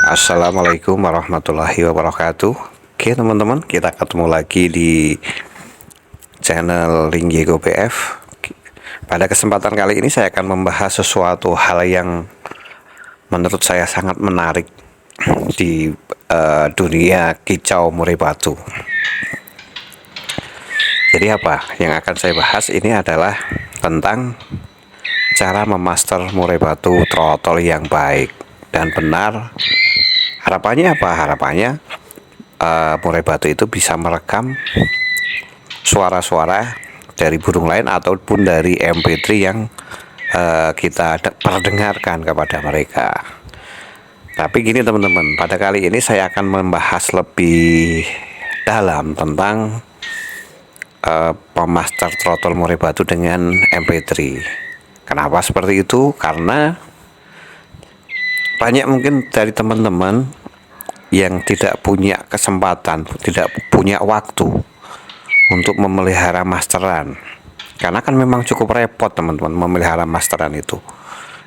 Assalamualaikum warahmatullahi wabarakatuh. Oke teman-teman, kita ketemu lagi di channel Ringgego PF. Pada kesempatan kali ini saya akan membahas sesuatu hal yang menurut saya sangat menarik di dunia kicau murai batu. Jadi apa yang akan saya bahas ini adalah tentang cara memaster murai batu trotol yang baik dan benar. Harapannya apa? Harapannya murai batu itu bisa merekam suara-suara dari burung lain ataupun dari MP3 yang kita perdengarkan kepada mereka. Tapi gini teman-teman, pada kali ini saya akan membahas lebih dalam tentang pemaster trotol murai batu dengan MP3. Kenapa seperti itu? Karena banyak mungkin dari teman-teman yang tidak punya kesempatan, tidak punya waktu untuk memelihara masteran. Karena kan memang cukup repot teman-teman memelihara masteran itu.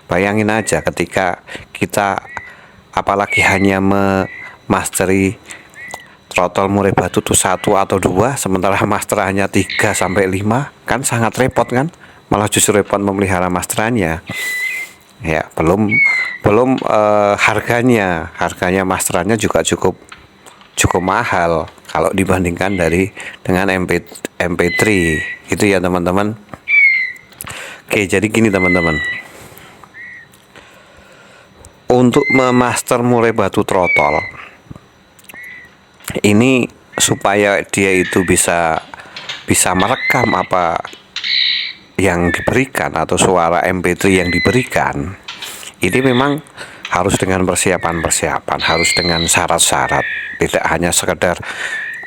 Bayangin aja ketika kita apalagi hanya memasteri trotol murai batu tuh 1 atau 2, sementara master hanya 3 sampai 5, kan sangat repot kan? Malah justru repot memelihara masterannya. Ya, belum harganya masterannya juga cukup mahal kalau dibandingkan dengan MP3 gitu ya teman-teman. Oke, jadi gini teman-teman. Untuk memaster murai batu trotol ini supaya dia itu bisa merekam apa yang diberikan atau suara MP3 yang diberikan, ini memang harus dengan persiapan, harus dengan syarat-syarat. Tidak hanya sekedar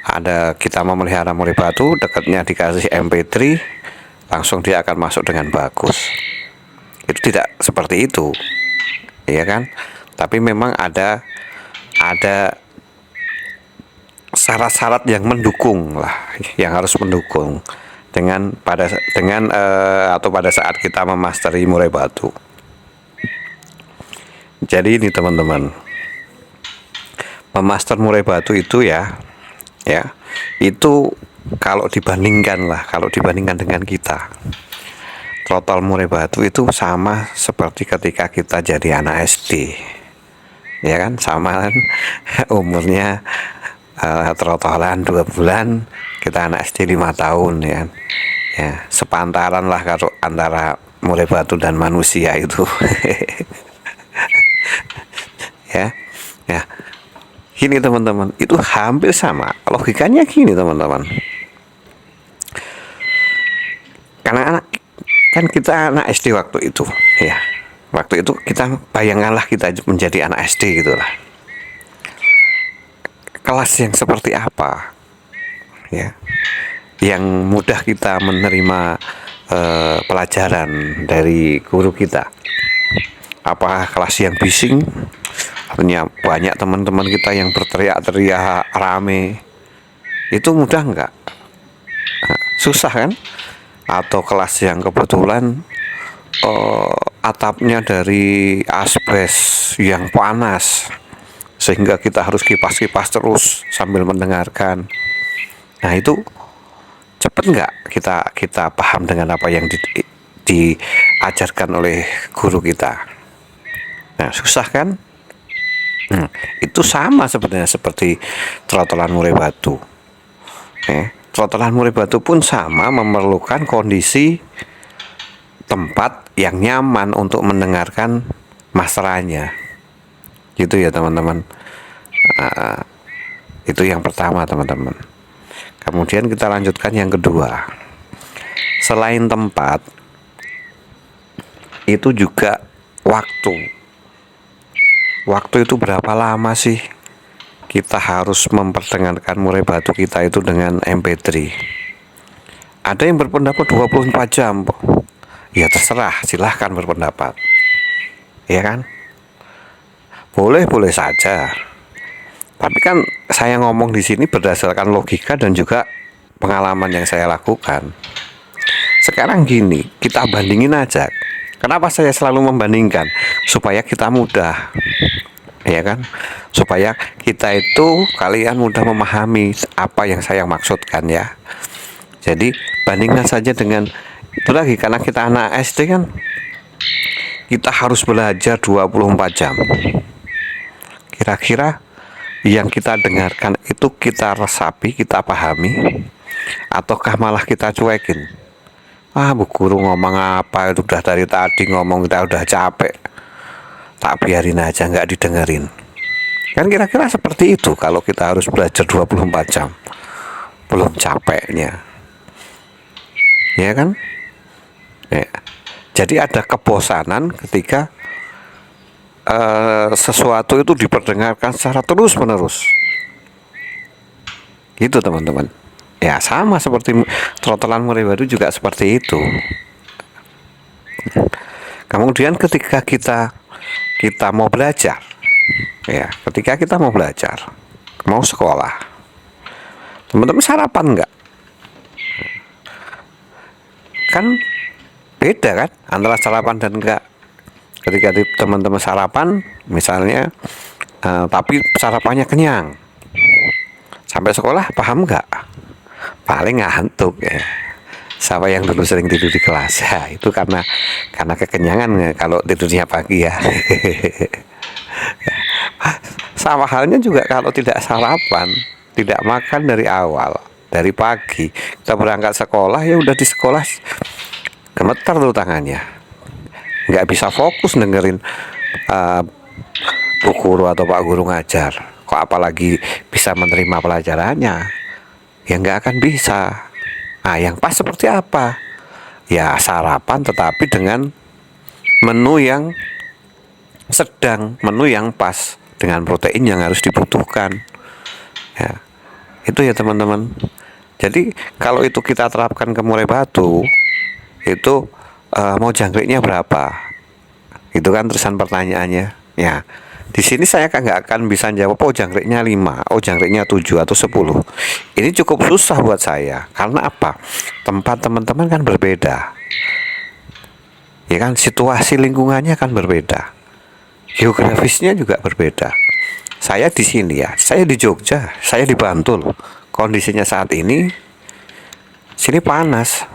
ada kita memelihara murai batu, dekatnya dikasih MP3 langsung dia akan masuk dengan bagus. Itu tidak seperti itu, ya kan? Tapi memang ada syarat-syarat yang mendukung lah, yang harus mendukung pada saat kita memasteri murai batu. Jadi ini teman-teman, memaster murai batu itu ya itu kalau dibandingkan dengan kita, trotol murai batu itu sama seperti ketika kita jadi anak SD, ya kan? Sama kan umurnya trotolan 2 bulan, kita anak SD 5 tahun ya kan? Ya, sepantaran lah kalau antara murai batu dan manusia itu. ya gini teman-teman, itu hampir sama logikanya. Gini teman-teman, karena kita anak SD waktu itu, ya waktu itu kita bayangkanlah kita menjadi anak SD gitulah. Kelas yang seperti apa ya yang mudah kita menerima pelajaran dari guru kita? Apakah kelas yang bising, artinya banyak teman-teman kita yang berteriak-teriak rame, itu mudah enggak? Susah kan? Atau kelas yang kebetulan atapnya dari asbes yang panas sehingga kita harus kipas-kipas terus sambil mendengarkan. Nah, itu cepet nggak kita paham dengan apa yang diajarkan oleh guru kita? Nah, susah kan? Itu sama sebenarnya seperti trotolan murai batu. Trotolan murai batu pun sama, memerlukan kondisi tempat yang nyaman untuk mendengarkan masterannya. Gitu ya teman-teman. Itu yang pertama teman-teman. Kemudian kita lanjutkan yang kedua. Selain tempat, itu juga waktu. Waktu itu berapa lama sih kita harus memperdengarkan murai batu kita itu dengan MP3? Ada yang berpendapat 24 jam. Ya terserah, silahkan berpendapat. Ya kan? Boleh saja. Tapi kan saya ngomong di sini berdasarkan logika dan juga pengalaman yang saya lakukan. Sekarang gini, kita bandingin aja. Kenapa saya selalu membandingkan? Supaya kita mudah. ya kan, supaya kita itu kalian mudah memahami apa yang saya maksudkan ya. Jadi bandingkan saja dengan itu lagi, karena kita anak SD kan kita harus belajar 24 jam. Kira-kira yang kita dengarkan itu kita resapi, kita pahami, ataukah malah kita cuekin? Ah, bu guru ngomong apa itu, udah dari tadi ngomong kita udah capek, tak biarin aja, nggak didengerin. Kan kira-kira seperti itu kalau kita harus belajar 24 jam. Belum capeknya. Ya kan? Ya. Jadi ada kebosanan ketika sesuatu itu diperdengarkan secara terus-menerus. Gitu teman-teman. Ya sama seperti trotolan murai baru juga seperti itu. Kemudian ketika kita mau belajar, ya ketika kita mau belajar, mau sekolah, teman-teman sarapan nggak? Kan beda kan antara sarapan dan enggak. Ketika teman-teman sarapan misalnya, tapi sarapannya kenyang, sampai sekolah paham nggak? Paling ngantuk ya. Siapa yang dulu sering tidur di kelas ya, itu karena kekenyangan ya, kalau tidurnya pagi ya. Sama halnya juga kalau tidak sarapan, tidak makan dari awal, dari pagi kita berangkat sekolah, ya udah di sekolah gemetar tuh tangannya, nggak bisa fokus dengerin bu guru atau pak guru ngajar, kok apalagi bisa menerima pelajarannya, ya nggak akan bisa. Nah yang pas seperti apa? Ya sarapan tetapi dengan menu yang sedang, menu yang pas dengan protein yang harus dibutuhkan ya. Itu ya teman-teman. Jadi kalau itu kita terapkan ke murai batu, itu mau jangkriknya berapa? Itu kan terusan pertanyaannya. Ya, di sini saya kan nggak akan bisa jawab, oh jangkriknya 5, oh jangkriknya 7 atau 10. Ini cukup susah buat saya. Karena apa? Tempat teman-teman kan berbeda. Ya kan, situasi lingkungannya kan berbeda. Geografisnya juga berbeda. Saya di sini ya, saya di Jogja, saya di Bantul. Kondisinya saat ini sini panas.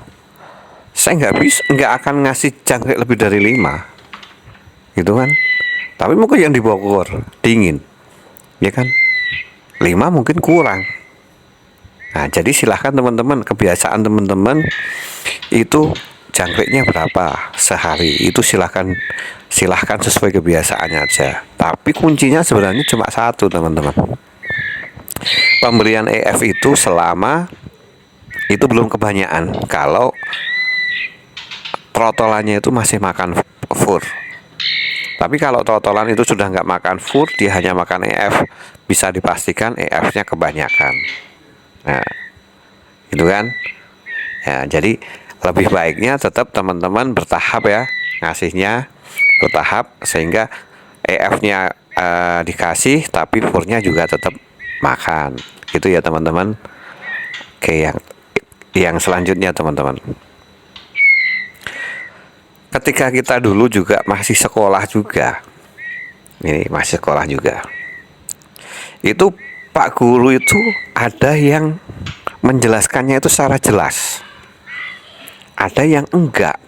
Saya nggak akan ngasih jangkrik lebih dari 5, gitu kan. Tapi mungkin yang di Bogor dingin, ya kan, 5 mungkin kurang. Nah jadi silahkan teman-teman, kebiasaan teman-teman itu jangkriknya berapa sehari, itu silahkan sesuai kebiasaannya aja. Tapi kuncinya sebenarnya cuma satu teman-teman, pemberian EF itu selama itu belum kebanyakan. Kalau trotolannya itu masih makan fur. Tapi kalau trotolan itu sudah nggak makan fur, dia hanya makan EF, bisa dipastikan EF-nya kebanyakan. Nah, itu kan. Ya, jadi lebih baiknya tetap teman-teman bertahap ya, ngasihnya bertahap sehingga EF-nya dikasih, tapi furnya juga tetap makan. Gitu ya teman-teman. Oke, yang selanjutnya teman-teman. Ketika kita dulu juga masih sekolah juga, ini masih sekolah juga, itu Pak Guru itu ada yang menjelaskannya itu secara jelas, ada yang enggak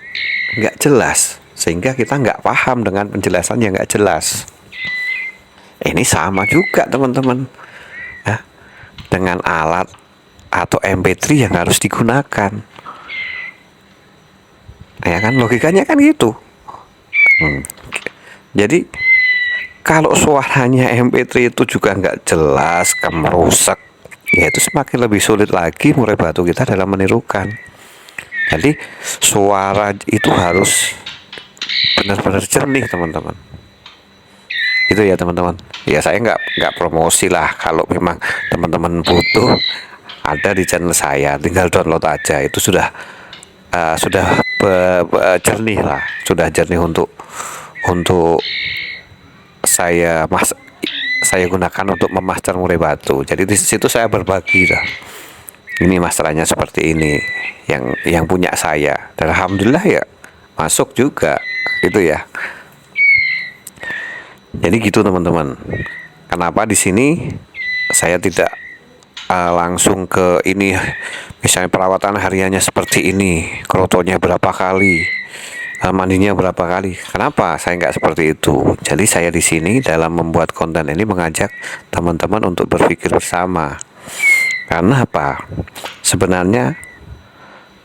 jelas, sehingga kita nggak paham dengan penjelasan yang nggak jelas. Ini sama juga teman-teman ya, dengan alat atau MP3 yang harus digunakan. Ya kan, logikanya kan gitu. Jadi kalau suaranya MP3 itu juga nggak jelas, kemerusak, ya itu semakin lebih sulit lagi murai batu kita dalam menirukan. Jadi suara itu harus benar-benar jernih teman-teman. Itu ya teman-teman. Ya saya nggak promosi lah, kalau memang teman-teman butuh, ada di channel saya, tinggal download aja. Itu sudah jernih lah, sudah jernih untuk saya gunakan untuk memaster murai batu. Jadi di situ saya berbagi lah, ini masalahnya seperti ini yang punya saya, dan alhamdulillah ya masuk juga gitu ya. Jadi gitu teman-teman. Kenapa di sini saya tidak langsung ke ini, misalnya perawatan hariannya seperti ini, krotonya berapa kali, mandinya berapa kali. Kenapa saya nggak seperti itu? Jadi saya di sini dalam membuat konten ini mengajak teman-teman untuk berpikir bersama. Karena apa? Sebenarnya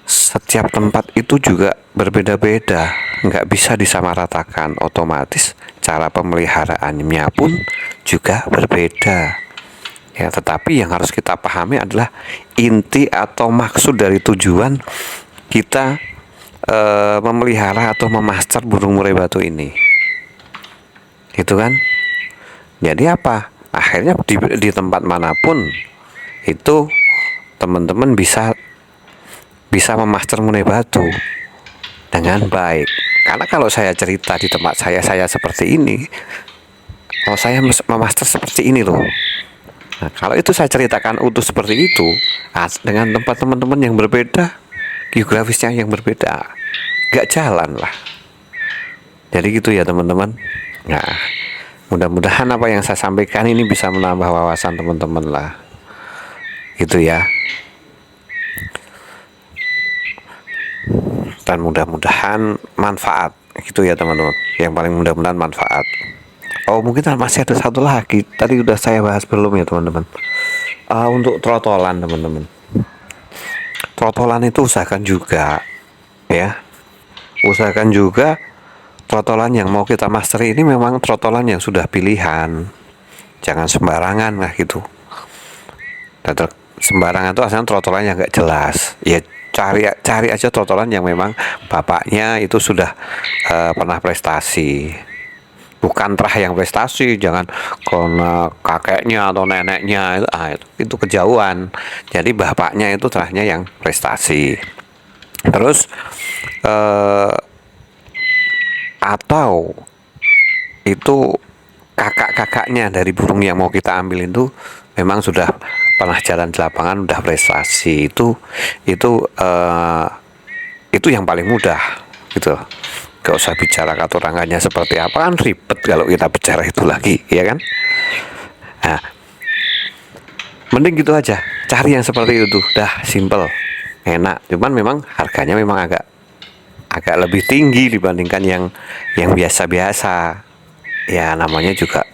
setiap tempat itu juga berbeda-beda, nggak bisa disamaratakan. Otomatis cara pemeliharaannya pun juga berbeda. Ya, tetapi yang harus kita pahami adalah inti atau maksud dari tujuan kita memelihara atau memaster burung murai batu ini. Gitu kan? Jadi apa? Akhirnya di tempat manapun itu teman-teman bisa memaster murai batu dengan baik. Karena kalau saya cerita di tempat saya seperti ini, kalau saya memaster seperti ini loh. Nah, kalau itu saya ceritakan utuh seperti itu, dengan tempat teman-teman yang berbeda, geografisnya yang berbeda, gak jalan lah. Jadi gitu ya teman-teman. Nah, mudah-mudahan apa yang saya sampaikan ini bisa menambah wawasan teman-teman lah. Gitu ya. Dan mudah-mudahan manfaat. Gitu ya teman-teman. Yang paling mudah-mudahan manfaat. Oh, mungkin masih ada satu lagi. Tadi udah saya bahas belum ya teman-teman? Untuk trotolan teman-teman. Trotolan itu usahakan juga ya. Usahakan juga trotolan yang mau kita mastery ini memang trotolan yang sudah pilihan. Jangan sembarangan lah gitu. Sembarangan itu asalnya trotolan yang gak jelas. Ya cari aja trotolan yang memang bapaknya itu sudah pernah prestasi. Bukan terah yang prestasi, jangan karena kakeknya atau neneknya itu kejauhan. Jadi bapaknya itu terahnya yang prestasi. Terus atau itu kakak-kakaknya dari burung yang mau kita ambil itu memang sudah pernah jalan di lapangan, udah prestasi. Itu yang paling mudah gitu. Gak usah bicara katurangannya seperti apa, kan ribet kalau kita bicara itu lagi, ya kan? Nah, mending gitu aja, cari yang seperti itu, dah simple, enak. Cuman memang harganya memang agak lebih tinggi dibandingkan yang biasa-biasa. Ya namanya juga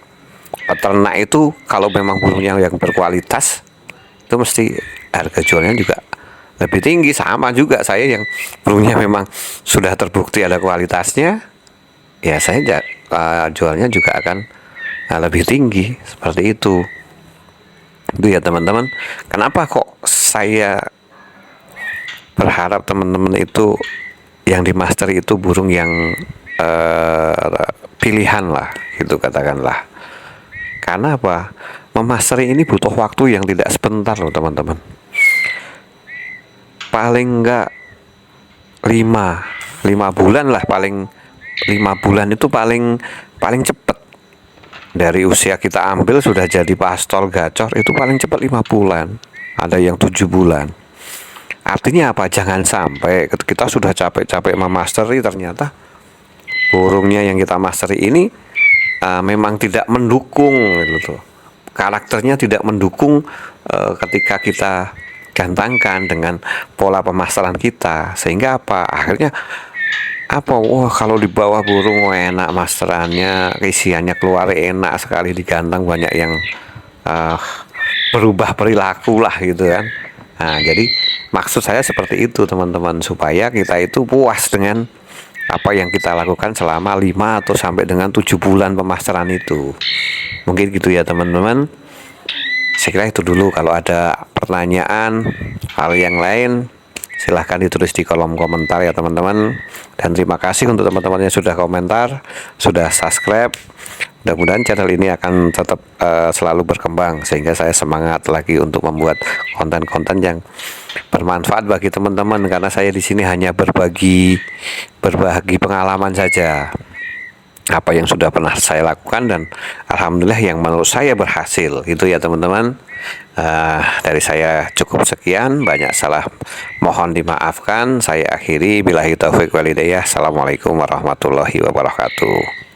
peternak itu, kalau memang burungnya yang berkualitas, itu mesti harga jualnya juga lebih tinggi. Sama juga saya yang burungnya memang sudah terbukti ada kualitasnya, ya saya jualnya juga akan lebih tinggi seperti itu. Itu ya teman-teman. Kenapa kok saya berharap teman-teman itu yang di master itu burung yang pilihan lah gitu katakanlah. Karena apa? Memasteri ini butuh waktu yang tidak sebentar loh teman-teman. Paling enggak 5 bulan lah, paling 5 bulan itu paling cepet. Dari usia kita ambil sudah jadi pastor gacor itu paling cepat 5 bulan. Ada yang 7 bulan. Artinya apa? Jangan sampai kita sudah capek-capek memasteri ternyata burungnya yang kita masteri ini memang tidak mendukung gitu. Karakternya tidak mendukung ketika kita gantangkan dengan pola pemasaran kita, sehingga apa akhirnya wah kalau di bawah burung enak masterannya, isiannya keluar enak sekali, digantang banyak yang berubah perilaku lah gitu kan. Nah jadi maksud saya seperti itu teman-teman, supaya kita itu puas dengan apa yang kita lakukan selama 5 atau sampai dengan 7 bulan pemasteran itu. Mungkin gitu ya teman-teman. Saya kira itu dulu. Kalau ada pertanyaan hal yang lain silahkan ditulis di kolom komentar ya teman-teman. Dan terima kasih untuk teman-teman yang sudah komentar, sudah subscribe. Mudah-mudahan channel ini akan tetap selalu berkembang, sehingga saya semangat lagi untuk membuat konten-konten yang bermanfaat bagi teman-teman. Karena saya di sini hanya berbagi pengalaman saja, apa yang sudah pernah saya lakukan, dan alhamdulillah yang menurut saya berhasil. Itu ya teman-teman. Dari saya cukup sekian, banyak salah mohon dimaafkan. Saya akhiri, billahi taufiq walhidayah. Assalamualaikum warahmatullahi wabarakatuh.